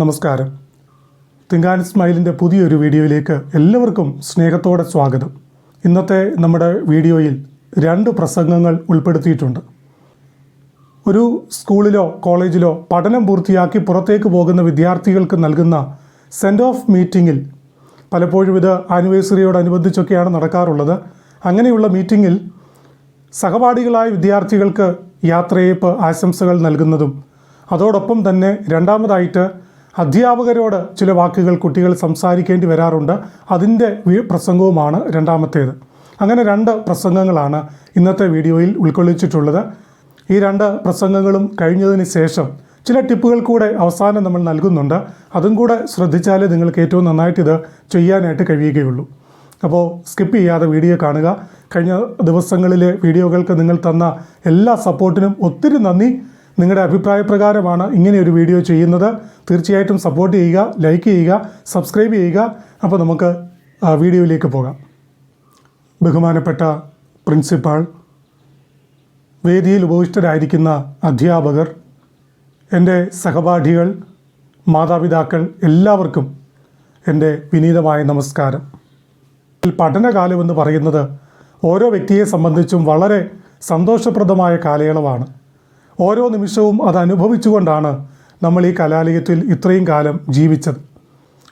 നമസ്കാരം. Think and സ്മൈലിൻ്റെ പുതിയൊരു വീഡിയോയിലേക്ക് എല്ലാവർക്കും സ്നേഹത്തോടെ സ്വാഗതം. ഇന്നത്തെ നമ്മുടെ വീഡിയോയിൽ 2 പ്രസംഗങ്ങൾ ഉൾപ്പെടുത്തിയിട്ടുണ്ട്. ഒരു സ്കൂളിലോ കോളേജിലോ പഠനം പൂർത്തിയാക്കി പുറത്തേക്ക് പോകുന്ന വിദ്യാർത്ഥികൾക്ക് നൽകുന്ന സെൻഡ് ഓഫ് മീറ്റിങ്ങിൽ, പലപ്പോഴും ഇത് ആനിവേഴ്സറിയോടനുബന്ധിച്ചൊക്കെയാണ് നടക്കാറുള്ളത്. അങ്ങനെയുള്ള മീറ്റിങ്ങിൽ സഹപാഠികളായ വിദ്യാർത്ഥികൾക്ക് യാത്രയയപ്പ് ആശംസകൾ നൽകുന്നതും, അതോടൊപ്പം തന്നെ രണ്ടാമതായിട്ട് അധ്യാപകരോട് ചില വാക്കുകൾ കുട്ടികൾ സംസാരിക്കേണ്ടി വരാറുണ്ട്. അതിൻ്റെ പ്രസംഗവുമാണ് രണ്ടാമത്തേത്. അങ്ങനെ 2 പ്രസംഗങ്ങളാണ് ഇന്നത്തെ വീഡിയോയിൽ ഉൾക്കൊള്ളിച്ചിട്ടുള്ളത്. ഈ 2 പ്രസംഗങ്ങളും കഴിഞ്ഞതിന് ശേഷം ചില ടിപ്പുകൾ കൂടെ അവസാനം നമ്മൾ നൽകുന്നുണ്ട്. അതും കൂടെ ശ്രദ്ധിച്ചാലേ നിങ്ങൾക്ക് ഏറ്റവും നന്നായിട്ട് ഇത് ചെയ്യാനായിട്ട് കഴിയുകയുള്ളൂ. അപ്പോൾ സ്കിപ്പ് ചെയ്യാതെ വീഡിയോ കാണുക. കഴിഞ്ഞ ദിവസങ്ങളിലെ വീഡിയോകൾക്ക് നിങ്ങൾ തന്ന എല്ലാ സപ്പോർട്ടിനും ഒത്തിരി നന്ദി. നിങ്ങളുടെ അഭിപ്രായപ്രകാരമാണ് ഇങ്ങനെയൊരു വീഡിയോ ചെയ്യുന്നത്. തീർച്ചയായിട്ടും സപ്പോർട്ട് ചെയ്യുക, ലൈക്ക് ചെയ്യുക, സബ്സ്ക്രൈബ് ചെയ്യുക. അപ്പോൾ നമുക്ക് വീഡിയോയിലേക്ക് പോകാം. ബഹുമാനപ്പെട്ട പ്രിൻസിപ്പാൾ, വേദിയിൽ ഉപവിഷ്ടരായിരിക്കുന്ന അധ്യാപകർ, എൻ്റെ സഹപാഠികൾ, മാതാപിതാക്കൾ, എല്ലാവർക്കും എൻ്റെ വിനീതമായ നമസ്കാരം. പഠനകാലമെന്ന് പറയുന്നത് ഓരോ വ്യക്തിയെ സംബന്ധിച്ചും വളരെ സന്തോഷപ്രദമായ കാലയളവാണ്. ഓരോ നിമിഷവും അത് അനുഭവിച്ചുകൊണ്ടാണ് നമ്മൾ ഈ കലാലയത്തിൽ ഇത്രയും കാലം ജീവിച്ചത്.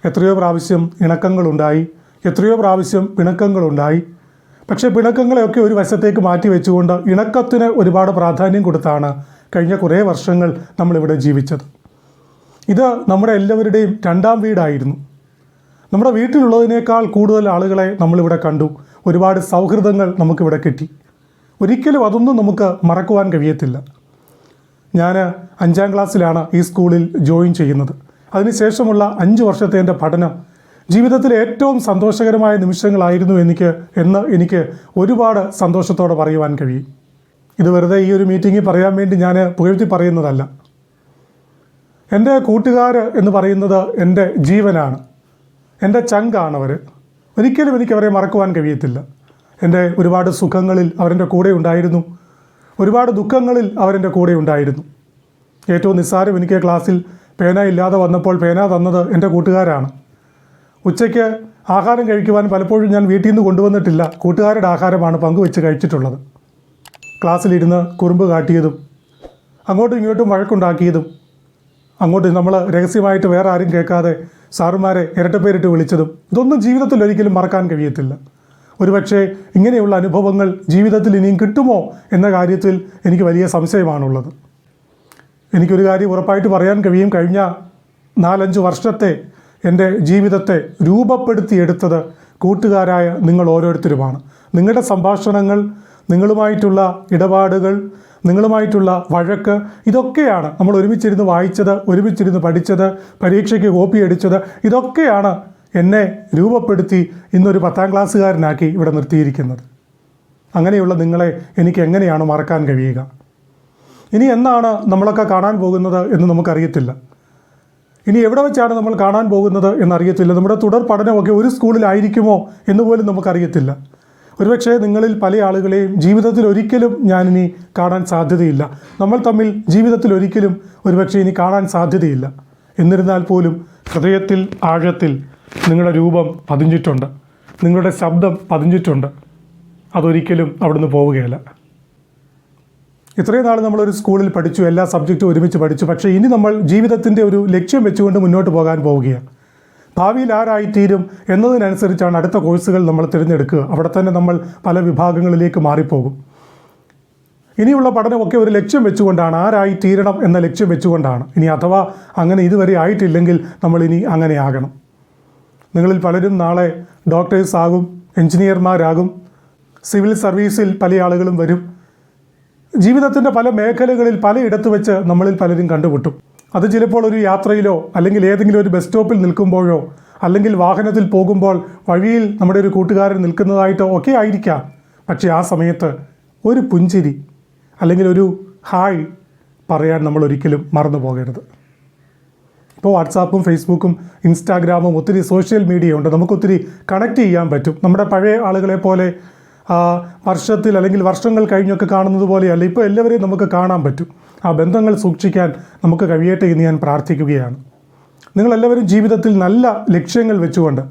എത്രയോ പ്രാവശ്യം ഇണക്കങ്ങളുണ്ടായി, എത്രയോ പ്രാവശ്യം പിണക്കങ്ങളുണ്ടായി. പക്ഷേ പിണക്കങ്ങളെയൊക്കെ ഒരു വശത്തേക്ക് മാറ്റി വെച്ചുകൊണ്ട് ഇണക്കത്തിന് ഒരുപാട് പ്രാധാന്യം കൊടുത്താണ് കഴിഞ്ഞ കുറേ വർഷങ്ങൾ നമ്മളിവിടെ ജീവിച്ചത്. ഇത് നമ്മുടെ എല്ലാവരുടെയും 2ാം വീടായിരുന്നു. നമ്മുടെ വീട്ടിലുള്ളതിനേക്കാൾ കൂടുതൽ ആളുകളെ നമ്മളിവിടെ കണ്ടു. ഒരുപാട് സൗഹൃദങ്ങൾ നമുക്കിവിടെ കിട്ടി. ഒരിക്കലും അതൊന്നും നമുക്ക് മറക്കുവാൻ കഴിയത്തില്ല. ഞാൻ 5ാം ക്ലാസ്സിലാണ് ഈ സ്കൂളിൽ ജോയിൻ ചെയ്യുന്നത്. അതിനുശേഷമുള്ള 5 വർഷത്തെ എൻ്റെ പഠനം ജീവിതത്തിലെ ഏറ്റവും സന്തോഷകരമായ നിമിഷങ്ങളായിരുന്നു എന്ന് എനിക്ക് ഒരുപാട് സന്തോഷത്തോടെ പറയുവാൻ കഴിയും. ഇത് വെറുതെ ഈ ഒരു മീറ്റിങ്ങിൽ പറയാൻ വേണ്ടി ഞാൻ പുകഴ്ത്തി പറയുന്നതല്ല. എൻ്റെ കൂട്ടുകാർ എന്ന് പറയുന്നത് എൻ്റെ ജീവനാണ്, എൻ്റെ ചങ്കാണവർ. ഒരിക്കലും എനിക്കവരെ മറക്കുവാൻ കഴിയത്തില്ല. എൻ്റെ ഒരുപാട് സുഖങ്ങളിൽ അവരെൻ്റെ കൂടെ ഉണ്ടായിരുന്നു, ഒരുപാട് ദുഃഖങ്ങളിൽ അവരെൻ്റെ കൂടെ ഉണ്ടായിരുന്നു. ഏറ്റവും നിസ്സാരം, എനിക്ക് ക്ലാസ്സിൽ പേന ഇല്ലാതെ വന്നപ്പോൾ പേന തന്നത് എൻ്റെ കൂട്ടുകാരാണ്. ഉച്ചയ്ക്ക് ആഹാരം കഴിക്കുവാൻ പലപ്പോഴും ഞാൻ വീട്ടിൽ നിന്ന് കൊണ്ടുവന്നിട്ടില്ല, കൂട്ടുകാരുടെ ആഹാരമാണ് പങ്കുവെച്ച് കഴിച്ചിട്ടുള്ളത്. ക്ലാസ്സിലിരുന്ന് കുറുമ്പ് കാട്ടിയതും, അങ്ങോട്ടും ഇങ്ങോട്ടും വഴക്കുണ്ടാക്കിയതും, അങ്ങോട്ട് നമ്മൾ രഹസ്യമായിട്ട് വേറെ ആരും കേൾക്കാതെ സാറുമാരെ ഇരട്ടപ്പേരിട്ട് വിളിച്ചതും, ഇതൊന്നും ജീവിതത്തിൽ ഒരിക്കലും മറക്കാൻ കഴിയത്തില്ല. ഒരുപക്ഷെ ഇങ്ങനെയുള്ള അനുഭവങ്ങൾ ജീവിതത്തിൽ ഇനിയും കിട്ടുമോ എന്ന കാര്യത്തിൽ എനിക്ക് വലിയ സംശയമാണുള്ളത്. എനിക്കൊരു കാര്യം ഉറപ്പായിട്ട് പറയാൻ കഴിയും. കഴിഞ്ഞ 4-5 വർഷത്തെ എൻ്റെ ജീവിതത്തെ രൂപപ്പെടുത്തിയെടുത്തത് കൂട്ടുകാരായ നിങ്ങൾ ഓരോരുത്തരുമാണ്. നിങ്ങളുടെ സംഭാഷണങ്ങൾ, നിങ്ങളുമായിട്ടുള്ള ഇടപാടുകൾ, നിങ്ങളുമായിട്ടുള്ള വഴക്ക്, ഇതൊക്കെയാണ് നമ്മൾ ഒരുമിച്ചിരുന്ന് വായിച്ചത്, ഒരുമിച്ചിരുന്ന് പഠിച്ചത്, പരീക്ഷയ്ക്ക് കോപ്പി അടിച്ചത്. ഇതൊക്കെയാണ് എന്നെ രൂപപ്പെടുത്തി ഇന്നൊരു 10ാം ക്ലാസ്സുകാരനാക്കി ഇവിടെ നിർത്തിയിരിക്കുന്നത്. അങ്ങനെയുള്ള നിങ്ങളെ എനിക്ക് എങ്ങനെയാണ് മറക്കാൻ കഴിയുക? ഇനി എന്നാണ് നമ്മളൊക്കെ കാണാൻ പോകുന്നത് എന്ന് നമുക്കറിയത്തില്ല. ഇനി എവിടെ വെച്ചാണ് നമ്മൾ കാണാൻ പോകുന്നത് എന്നറിയത്തില്ല. നമ്മുടെ തുടർ പഠനമൊക്കെ ഒരു സ്കൂളിലായിരിക്കുമോ എന്ന് പോലും നമുക്കറിയത്തില്ല. ഒരുപക്ഷെ നിങ്ങളിൽ പല ആളുകളെയും ജീവിതത്തിൽ ഒരിക്കലും ഞാനിനി കാണാൻ സാധ്യതയില്ല. നമ്മൾ തമ്മിൽ ജീവിതത്തിൽ ഒരിക്കലും ഒരുപക്ഷെ ഇനി കാണാൻ സാധ്യതയില്ല. എന്നിരുന്നാൽ പോലും ഹൃദയത്തിൽ ആഴത്തിൽ നിങ്ങളുടെ രൂപം പതിഞ്ഞിട്ടുണ്ട്, നിങ്ങളുടെ ശബ്ദം പതിഞ്ഞിട്ടുണ്ട്. അതൊരിക്കലും അവിടുന്ന് പോവുകയില്ല. ഇത്രയും നാൾ നമ്മളൊരു സ്കൂളിൽ പഠിച്ചു, എല്ലാ സബ്ജക്റ്റും ഒരുമിച്ച് പഠിച്ചു. പക്ഷേ ഇനി നമ്മൾ ജീവിതത്തിൻ്റെ ഒരു ലക്ഷ്യം വെച്ചുകൊണ്ട് മുന്നോട്ട് പോകാൻ പോവുകയാണ്. ഭാവിയിൽ ആരായിത്തീരും എന്നതിനനുസരിച്ചാണ് അടുത്ത കോഴ്സുകൾ നമ്മൾ തിരഞ്ഞെടുക്കുക. അവിടെ തന്നെ നമ്മൾ പല വിഭാഗങ്ങളിലേക്ക് മാറിപ്പോകും. ഇനിയുള്ള പഠനമൊക്കെ ഒരു ലക്ഷ്യം വെച്ചുകൊണ്ടാണ്, ആരായിത്തീരണം എന്ന ലക്ഷ്യം വെച്ചുകൊണ്ടാണ്. ഇനി അഥവാ അങ്ങനെ ഇതുവരെ ആയിട്ടില്ലെങ്കിൽ നമ്മളിനി അങ്ങനെ ആകണം. നിങ്ങളിൽ പലരും നാളെ ഡോക്ടേഴ്സ് ആകും, എൻജിനീയർമാരാകും, സിവിൽ സർവീസിൽ പല ആളുകളും വരും. ജീവിതത്തിൻ്റെ പല മേഖലകളിൽ പലയിടത്ത് വെച്ച് നമ്മളിൽ പലരും കണ്ടുമുട്ടും. അത് ചിലപ്പോൾ ഒരു യാത്രയിലോ അല്ലെങ്കിൽ ഏതെങ്കിലും ഒരു ബസ് സ്റ്റോപ്പിൽ നിൽക്കുമ്പോഴോ അല്ലെങ്കിൽ വാഹനത്തിൽ പോകുമ്പോൾ വഴിയിൽ നമ്മുടെ ഒരു കൂട്ടുകാരൻ നിൽക്കുന്നതായിട്ടോ ഒക്കെ ആയിരിക്കാം. പക്ഷേ ആ സമയത്ത് ഒരു പുഞ്ചിരി അല്ലെങ്കിൽ ഒരു ഹായ് പറയാൻ നമ്മൾ ഒരിക്കലും മറന്നു പോകരുത്. ഇപ്പോൾ വാട്സാപ്പും ഫേസ്ബുക്കും ഇൻസ്റ്റാഗ്രാമും ഒത്തിരി സോഷ്യൽ മീഡിയ ഉണ്ട്. നമുക്കൊത്തിരി കണക്ട് ചെയ്യാൻ പറ്റും. നമ്മുടെ പഴയ ആളുകളെ പോലെ വർഷത്തിൽ അല്ലെങ്കിൽ വർഷങ്ങൾ കഴിഞ്ഞൊക്കെ കാണുന്നത് പോലെയല്ല, ഇപ്പോൾ എല്ലാവരെയും നമുക്ക് കാണാൻ പറ്റും. ആ ബന്ധങ്ങൾ സൂക്ഷിക്കാൻ നമുക്ക് കഴിയട്ടെ എന്ന് ഞാൻ പ്രാർത്ഥിക്കുകയാണ്. നിങ്ങളെല്ലാവരും ജീവിതത്തിൽ നല്ല ലക്ഷ്യങ്ങൾ വെച്ചുകൊണ്ട്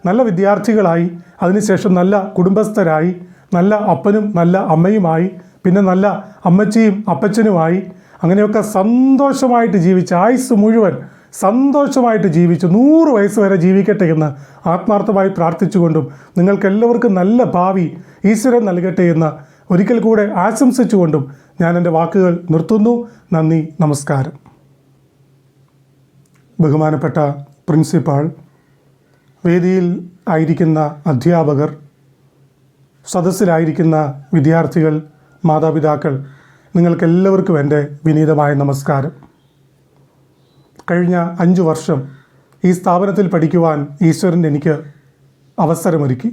നല്ല വിദ്യാർത്ഥികളായി, അതിനുശേഷം നല്ല കുടുംബസ്ഥരായി, നല്ല അപ്പനും നല്ല അമ്മയുമായി, പിന്നെ നല്ല അമ്മച്ചിയും അപ്പച്ചനുമായി, അങ്ങനെയൊക്കെ സന്തോഷമായിട്ട് ജീവിച്ച് ആയുസ് മുഴുവൻ സന്തോഷമായിട്ട് ജീവിച്ച് 100 വയസ്സ് വരെ ജീവിക്കട്ടെ എന്ന് ആത്മാർത്ഥമായി പ്രാർത്ഥിച്ചുകൊണ്ടും നിങ്ങൾക്കെല്ലാവർക്കും നല്ല ഭാവി ഈശ്വരൻ നൽകട്ടെ എന്ന് ഒരിക്കൽ കൂടെ ആശംസിച്ചുകൊണ്ടും ഞാൻ എൻ്റെ വാക്കുകൾ നിർത്തുന്നു. നന്ദി, നമസ്കാരം. ബഹുമാനപ്പെട്ട പ്രിൻസിപ്പാൾ, വേദിയിൽ ആയിരിക്കുന്ന അധ്യാപകർ, സദസ്സിലായിരിക്കുന്ന വിദ്യാർത്ഥികൾ, മാതാപിതാക്കൾ, നിങ്ങൾക്കെല്ലാവർക്കും എൻ്റെ വിനീതമായ നമസ്കാരം. കഴിഞ്ഞ 5 വർഷം ഈ സ്ഥാപനത്തിൽ പഠിക്കുവാൻ ഈശ്വരൻ എനിക്ക് അവസരമൊരുക്കി.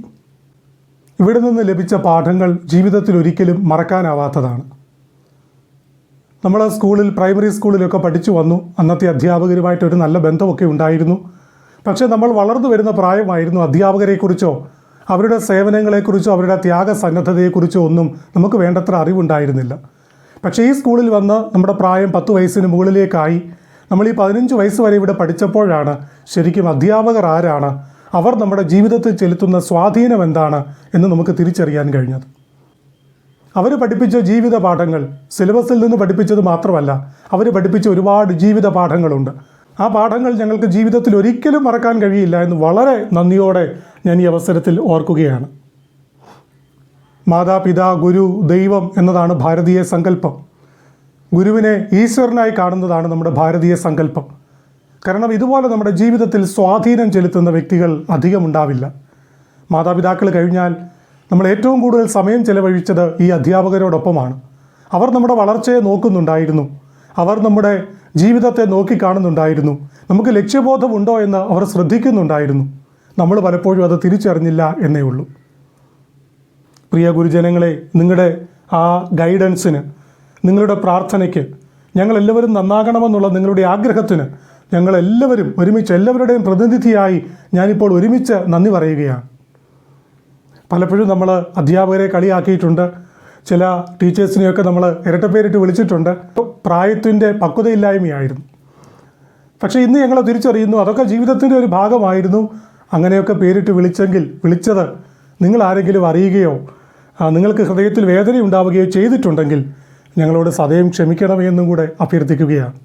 ഇവിടെ നിന്ന് ലഭിച്ച പാഠങ്ങൾ ജീവിതത്തിൽ ഒരിക്കലും മറക്കാനാവാത്തതാണ്. നമ്മൾ സ്കൂളിൽ, പ്രൈമറി സ്കൂളിലൊക്കെ പഠിച്ചു വന്നു. അന്നത്തെ അധ്യാപകരുമായിട്ടൊരു നല്ല ബന്ധമൊക്കെ ഉണ്ടായിരുന്നു. പക്ഷേ നമ്മൾ വളർന്നു വരുന്ന പ്രായമായിരുന്നു. അധ്യാപകരെക്കുറിച്ചോ അവരുടെ സേവനങ്ങളെക്കുറിച്ചോ അവരുടെ ത്യാഗസന്നദ്ധതയെക്കുറിച്ചോ ഒന്നും നമുക്ക് വേണ്ടത്ര അറിവുണ്ടായിരുന്നില്ല. പക്ഷേ ഈ സ്കൂളിൽ വന്ന് നമ്മുടെ പ്രായം 10 വയസ്സിന് മുകളിലേക്കായി. നമ്മൾ ഈ 15 വയസ്സ് വരെ ഇവിടെ പഠിച്ചപ്പോഴാണ് ശരിക്കും അധ്യാപകർ ആരാണ്, അവർ നമ്മുടെ ജീവിതത്തിൽ ചെലുത്തുന്ന സ്വാധീനം എന്താണ് എന്ന് നമുക്ക് തിരിച്ചറിയാൻ കഴിഞ്ഞത്. അവർ പഠിപ്പിച്ച ജീവിത പാഠങ്ങൾ, സിലബസിൽ നിന്ന് പഠിപ്പിച്ചത് മാത്രമല്ല, അവർ പഠിപ്പിച്ച ഒരുപാട് ജീവിത പാഠങ്ങളുണ്ട്. ആ പാഠങ്ങൾ ഞങ്ങൾക്ക് ജീവിതത്തിൽ ഒരിക്കലും മറക്കാൻ കഴിയില്ല എന്ന് വളരെ നന്ദിയോടെ ഞാൻ ഈ അവസരത്തിൽ ഓർക്കുകയാണ്. മാതാപിതാ ഗുരു ദൈവം എന്നതാണ് ഭാരതീയ സങ്കല്പം. ഗുരുവിനെ ഈശ്വരനായി കാണുന്നതാണ് നമ്മുടെ ഭാരതീയ സങ്കല്പം. കാരണം ഇതുപോലെ നമ്മുടെ ജീവിതത്തിൽ സ്വാധീനം ചെലുത്തുന്ന വ്യക്തികൾ അധികം ഉണ്ടാവില്ല. മാതാപിതാക്കൾ കഴിഞ്ഞാൽ നമ്മൾ ഏറ്റവും കൂടുതൽ സമയം ചെലവഴിച്ചത് ഈ അധ്യാപകരോടൊപ്പമാണ്. അവർ നമ്മുടെ വളർച്ചയെ നോക്കുന്നുണ്ടായിരുന്നു. അവർ നമ്മുടെ ജീവിതത്തെ നോക്കിക്കാണുന്നുണ്ടായിരുന്നു. നമുക്ക് ലക്ഷ്യബോധമുണ്ടോ എന്ന് അവർ ശ്രദ്ധിക്കുന്നുണ്ടായിരുന്നു. നമ്മൾ പലപ്പോഴും അത് തിരിച്ചറിഞ്ഞില്ല എന്നേ ഉള്ളൂ. പ്രിയ ഗുരുജനങ്ങളെ, നിങ്ങളുടെ ആ ഗൈഡൻസിന്, നിങ്ങളുടെ പ്രാർത്ഥനയ്ക്ക്, ഞങ്ങളെല്ലാവരും നന്നാകണമെന്നുള്ള നിങ്ങളുടെ ആഗ്രഹത്തിന് ഞങ്ങളെല്ലാവരും ഒരുമിച്ച്, എല്ലാവരുടെയും പ്രതിനിധിയായി ഞാനിപ്പോൾ ഒരുമിച്ച് നന്ദി പറയുകയാണ്. പലപ്പോഴും നമ്മൾ അധ്യാപകരെ കളിയാക്കിയിട്ടുണ്ട്. ചില ടീച്ചേഴ്സിനെയൊക്കെ നമ്മൾ ഇരട്ടപ്പേരിട്ട് വിളിച്ചിട്ടുണ്ട്. പ്രായത്തിൻ്റെ പക്വതയില്ലായ്മയായിരുന്നു. പക്ഷേ ഇന്ന് ഞങ്ങൾ തിരിച്ചറിയുന്നു അതൊക്കെ ജീവിതത്തിൻ്റെ ഒരു ഭാഗമായിരുന്നു. അങ്ങനെയൊക്കെ പേരിട്ട് വിളിച്ചത് നിങ്ങൾ ആരെങ്കിലും അറിയുകയോ നിങ്ങൾക്ക് ഹൃദയത്തിൽ വേദന ഉണ്ടാവുകയോ ചെയ്തിട്ടുണ്ടെങ്കിൽ ഞങ്ങളോട് സദയം ക്ഷമിക്കണമെന്നും കൂടെ അഭ്യർത്ഥിക്കുകയാണ്.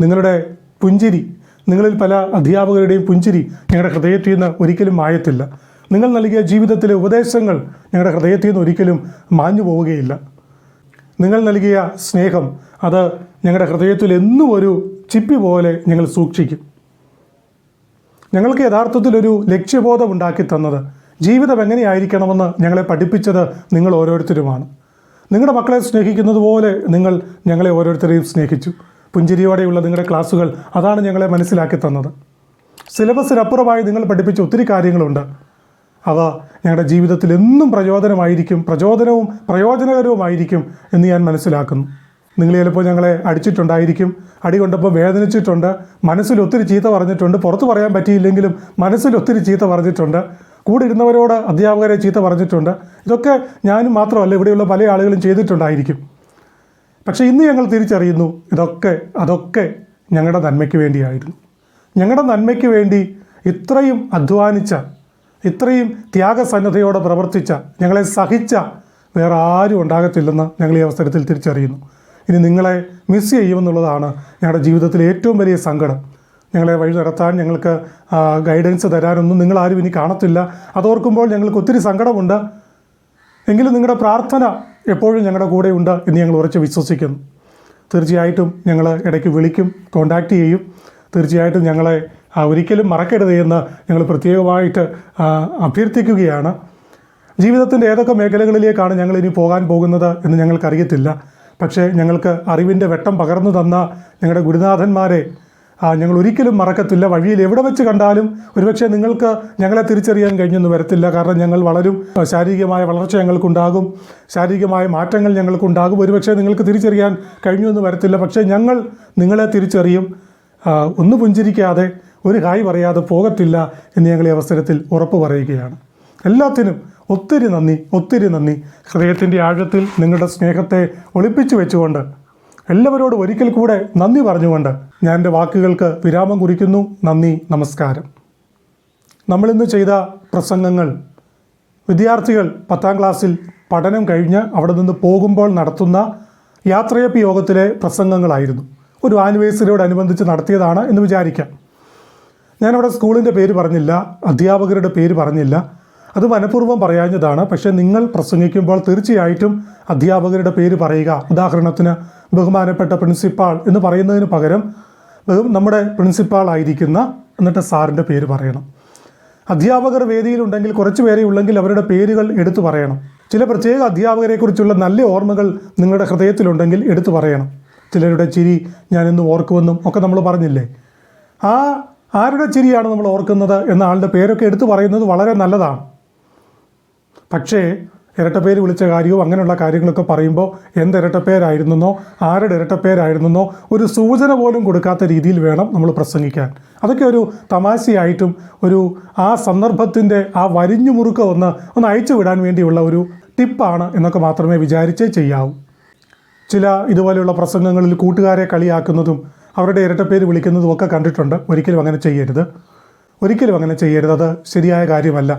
നിങ്ങളുടെ പുഞ്ചിരി, നിങ്ങളിൽ പല അധ്യാപകരുടെയും പുഞ്ചിരി ഞങ്ങളുടെ ഹൃദയത്തിൽ നിന്ന് ഒരിക്കലും മായത്തില്ല. നിങ്ങൾ നൽകിയ ജീവിതത്തിലെ ഉപദേശങ്ങൾ ഞങ്ങളുടെ ഹൃദയത്തിൽ നിന്ന് ഒരിക്കലും മാഞ്ഞു പോവുകയില്ല. നിങ്ങൾ നൽകിയ സ്നേഹം അത് ഞങ്ങളുടെ ഹൃദയത്തിൽ എന്നും ഒരു ചിപ്പി പോലെ ഞങ്ങൾ സൂക്ഷിക്കും. ഞങ്ങൾക്ക് യഥാർത്ഥത്തിലൊരു ലക്ഷ്യബോധം ഉണ്ടാക്കി തന്നത്, ജീവിതം എങ്ങനെയായിരിക്കണമെന്ന് ഞങ്ങളെ പഠിപ്പിച്ചത് നിങ്ങൾ ഓരോരുത്തരുമാണ്. നിങ്ങളുടെ മക്കളെ സ്നേഹിക്കുന്നത് പോലെ നിങ്ങൾ ഞങ്ങളെ ഓരോരുത്തരെയും സ്നേഹിച്ചു. പുഞ്ചിരിയോടെയുള്ള നിങ്ങളുടെ ക്ലാസ്സുകൾ അതാണ് ഞങ്ങളെ മനസ്സിലാക്കി തന്നത്. സിലബസിനപ്പുറമായി നിങ്ങൾ പഠിപ്പിച്ച ഒത്തിരി കാര്യങ്ങളുണ്ട്. അവ ഞങ്ങളുടെ ജീവിതത്തിൽ എന്നും പ്രചോദനവും പ്രയോജനകരവുമായിരിക്കും എന്ന് ഞാൻ മനസ്സിലാക്കുന്നു. നിങ്ങൾ ചിലപ്പോൾ ഞങ്ങളെ അടിച്ചിട്ടുണ്ടായിരിക്കും, അടി കൊണ്ടപ്പോൾ വേദനിച്ചിട്ടുണ്ട്, മനസ്സിൽ ഒത്തിരി ചീത്ത പറഞ്ഞിട്ടുണ്ട്, പുറത്ത് പറയാൻ പറ്റിയില്ലെങ്കിലും മനസ്സിൽ ഒത്തിരി ചീത്ത പറഞ്ഞിട്ടുണ്ട്, കൂടെ ഇരുന്നവരോട് അധ്യാപകരെ ചീത്ത പറഞ്ഞിട്ടുണ്ട്. ഇതൊക്കെ ഞാനും മാത്രമല്ല, ഇവിടെയുള്ള പല ആളുകളും ചെയ്തിട്ടുണ്ടായിരിക്കും. പക്ഷേ ഇന്ന് ഞങ്ങൾ തിരിച്ചറിയുന്നു അതൊക്കെ ഞങ്ങളുടെ നന്മയ്ക്ക് വേണ്ടിയായിരുന്നു. ഞങ്ങളുടെ നന്മയ്ക്ക് വേണ്ടി ഇത്രയും അധ്വാനിച്ച, ഇത്രയും ത്യാഗസന്നദ്ധയോടെ പ്രവർത്തിച്ച, ഞങ്ങളെ സഹിച്ച വേറെ ആരും ഉണ്ടാകത്തില്ലെന്ന് ഞങ്ങൾ ഈ അവസരത്തിൽ തിരിച്ചറിയുന്നു. ഇനി നിങ്ങളെ മിസ് ചെയ്യുമെന്നുള്ളതാണ് ഞങ്ങളുടെ ജീവിതത്തിലെ ഏറ്റവും വലിയ സങ്കടം. ഞങ്ങളെ വഴി നടത്താൻ, ഞങ്ങൾക്ക് ഗൈഡൻസ് തരാനൊന്നും നിങ്ങളാരും ഇനി കാണത്തില്ല. അതോർക്കുമ്പോൾ ഞങ്ങൾക്ക് ഒത്തിരി സങ്കടമുണ്ട്. എങ്കിലും നിങ്ങളുടെ പ്രാർത്ഥന എപ്പോഴും ഞങ്ങളുടെ കൂടെ ഉണ്ട് എന്ന് ഞങ്ങൾ ഉറച്ച് വിശ്വസിക്കുന്നു. തീർച്ചയായിട്ടും ഞങ്ങൾ ഇടയ്ക്ക് വിളിക്കും, കോണ്ടാക്റ്റ് ചെയ്യും. തീർച്ചയായിട്ടും ഞങ്ങളെ ഒരിക്കലും മറക്കരുത് എന്ന് ഞങ്ങൾ പ്രത്യേകമായിട്ട് അഭ്യർത്ഥിക്കുകയാണ്. ജീവിതത്തിൻ്റെ ഏതൊക്കെ മേഖലകളിലേക്കാണ് ഞങ്ങൾ ഇനി പോകാൻ പോകുന്നത് എന്ന് ഞങ്ങൾക്കറിയത്തില്ല. പക്ഷേ ഞങ്ങൾക്ക് അറിവിൻ്റെ വെട്ടം പകർന്നു തന്ന ഞങ്ങളുടെ ഗുരുനാഥന്മാരെ ഞങ്ങൾ ഒരിക്കലും മറക്കത്തില്ല. വഴിയിൽ എവിടെ വെച്ച് കണ്ടാലും ഒരുപക്ഷെ നിങ്ങൾക്ക് ഞങ്ങളെ തിരിച്ചറിയാൻ കഴിഞ്ഞെന്ന് വരത്തില്ല. കാരണം ഞങ്ങൾ വളരും, ശാരീരികമായ വളർച്ച ഞങ്ങൾക്കുണ്ടാകും, ശാരീരികമായ മാറ്റങ്ങൾ ഞങ്ങൾക്കുണ്ടാകും. ഒരുപക്ഷെ നിങ്ങൾക്ക് തിരിച്ചറിയാൻ കഴിഞ്ഞു എന്ന് വരത്തില്ല. പക്ഷേ ഞങ്ങൾ നിങ്ങളെ തിരിച്ചറിയും. ഒന്ന് പുഞ്ചിരിക്കാതെ, ഒരു ഹായ് പറയാതെ പോകത്തില്ല എന്ന് ഞങ്ങൾ ഈ അവസരത്തിൽ ഉറപ്പ് പറയുകയാണ്. എല്ലാത്തിനും ഒത്തിരി നന്ദി. ഹൃദയത്തിൻ്റെ ആഴത്തിൽ നിങ്ങളുടെ സ്നേഹത്തെ ഒളിപ്പിച്ചു വെച്ചുകൊണ്ട് എല്ലാവരോടും ഒരിക്കൽ കൂടെ നന്ദി പറഞ്ഞുകൊണ്ട് ഞാൻ എൻ്റെ വാക്കുകൾക്ക് വിരാമം കുറിക്കുന്നു. നന്ദി, നമസ്കാരം. നമ്മളിന്ന് ചെയ്ത പ്രസംഗങ്ങൾ വിദ്യാർത്ഥികൾ 10ാം ക്ലാസ്സിൽ പഠനം കഴിഞ്ഞ് അവിടെ നിന്ന് പോകുമ്പോൾ നടത്തുന്ന യാത്രയപ്പ് യോഗത്തിലെ പ്രസംഗങ്ങളായിരുന്നു. ഒരു ആനിവേഴ്സറിയോടനുബന്ധിച്ച് നടത്തിയതാണ് എന്ന് വിചാരിക്കാം. ഞാനവിടെ സ്കൂളിൻ്റെ പേര് പറഞ്ഞില്ല, അധ്യാപകരുടെ പേര് പറഞ്ഞില്ല. അത് മനഃപൂർവ്വം പറയാഞ്ഞതാണ്. പക്ഷേ നിങ്ങൾ പ്രസംഗിക്കുമ്പോൾ തീർച്ചയായിട്ടും അധ്യാപകരുടെ പേര് പറയുക. ഉദാഹരണത്തിന് ബഹുമാനപ്പെട്ട പ്രിൻസിപ്പാൾ എന്ന് പറയുന്നതിന് പകരം നമ്മുടെ പ്രിൻസിപ്പാൾ ആയിരിക്കുന്ന എന്നിട്ട് സാറിൻ്റെ പേര് പറയണം. അധ്യാപകർ വേദിയിലുണ്ടെങ്കിൽ കുറച്ച് പേരെ ഉള്ളെങ്കിൽ അവരുടെ പേരുകൾ എടുത്തു പറയണം. ചില പ്രത്യേക അധ്യാപകരെക്കുറിച്ചുള്ള നല്ല ഓർമ്മകൾ നിങ്ങളുടെ ഹൃദയത്തിലുണ്ടെങ്കിൽ എടുത്തു പറയണം. ചിലരുടെ ചിരി ഞാനിന്ന് ഓർക്കുമെന്നും ഒക്കെ നമ്മൾ പറഞ്ഞില്ലേ. ആരുടെ ചിരിയാണ് നമ്മൾ ഓർക്കുന്നത് എന്ന ആളുടെ പേരൊക്കെ എടുത്തു പറയുന്നത് വളരെ നല്ലതാണ്. പക്ഷേ ഇരട്ടപ്പേര് വിളിച്ച കാര്യവും അങ്ങനെയുള്ള കാര്യങ്ങളൊക്കെ പറയുമ്പോൾ എന്ത് ഇരട്ടപ്പേരായിരുന്നെന്നോ ആരുടെ ഇരട്ടപ്പേരായിരുന്നെന്നോ ഒരു സൂചന പോലും കൊടുക്കാത്ത രീതിയിൽ വേണം നമ്മൾ പ്രസംഗിക്കാൻ. അതൊക്കെ ഒരു തമാശയായിട്ടും ആ സന്ദർഭത്തിൻ്റെ ആ വരിഞ്ഞു മുറുക്കം ഒന്ന് അയച്ചു വിടാൻ വേണ്ടിയുള്ള ഒരു ടിപ്പാണ് എന്നൊക്കെ മാത്രമേ വിചാരിച്ചേ ചെയ്യാവൂ. ചില ഇതുപോലെയുള്ള പ്രസംഗങ്ങളിൽ കൂട്ടുകാരെ കളിയാക്കുന്നതും അവരുടെ ഇരട്ടപ്പേര് വിളിക്കുന്നതും ഒക്കെ കണ്ടിട്ടുണ്ട്. ഒരിക്കലും അങ്ങനെ ചെയ്യരുത്. അത് ശരിയായ കാര്യമല്ല.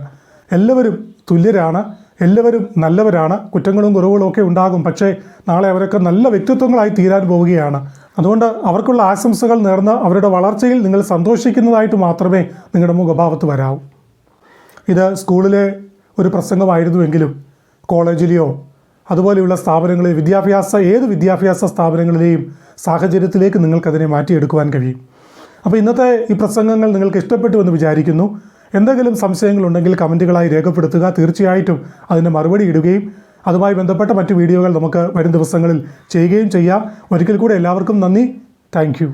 എല്ലാവരും തുല്യരാണ്, എല്ലാവരും നല്ലവരാണ്. കുറ്റങ്ങളും കുറവുകളും ഒക്കെ ഉണ്ടാകും. പക്ഷേ നാളെ അവരൊക്കെ നല്ല വ്യക്തിത്വങ്ങളായി തീരാൻ പോവുകയാണ്. അതുകൊണ്ട് അവർക്കുള്ള ആശംസകൾ നേർന്ന് അവരുടെ വളർച്ചയിൽ നിങ്ങൾ സന്തോഷിക്കുന്നതായിട്ട് മാത്രമേ നിങ്ങളുടെ മുഖഭാവത്ത് വരാവൂ. ഇത് സ്കൂളിലെ ഒരു പ്രസംഗമായിരുന്നുവെങ്കിലും കോളേജിലെയോ അതുപോലെയുള്ള സ്ഥാപനങ്ങളിൽ ഏത് വിദ്യാഭ്യാസ സ്ഥാപനങ്ങളിലെയും സാഹചര്യത്തിലേക്ക് നിങ്ങൾക്കതിനെ മാറ്റിയെടുക്കുവാൻ കഴിയും. അപ്പോൾ ഇന്നത്തെ ഈ പ്രസംഗങ്ങൾ നിങ്ങൾക്ക് ഇഷ്ടപ്പെട്ടു എന്ന് വിചാരിക്കുന്നു. എന്തെങ്കിലും സംശയങ്ങളുണ്ടെങ്കിൽ കമൻറ്റുകളായി രേഖപ്പെടുത്തുക. തീർച്ചയായിട്ടും അതിന് മറുപടി ഇടുകയും അതുമായി ബന്ധപ്പെട്ട മറ്റ് വീഡിയോകൾ നമുക്ക് വരും ദിവസങ്ങളിൽ ചെയ്യുകയും ചെയ്യാം. ഒരിക്കൽ കൂടെ എല്ലാവർക്കും നന്ദി. Thank you.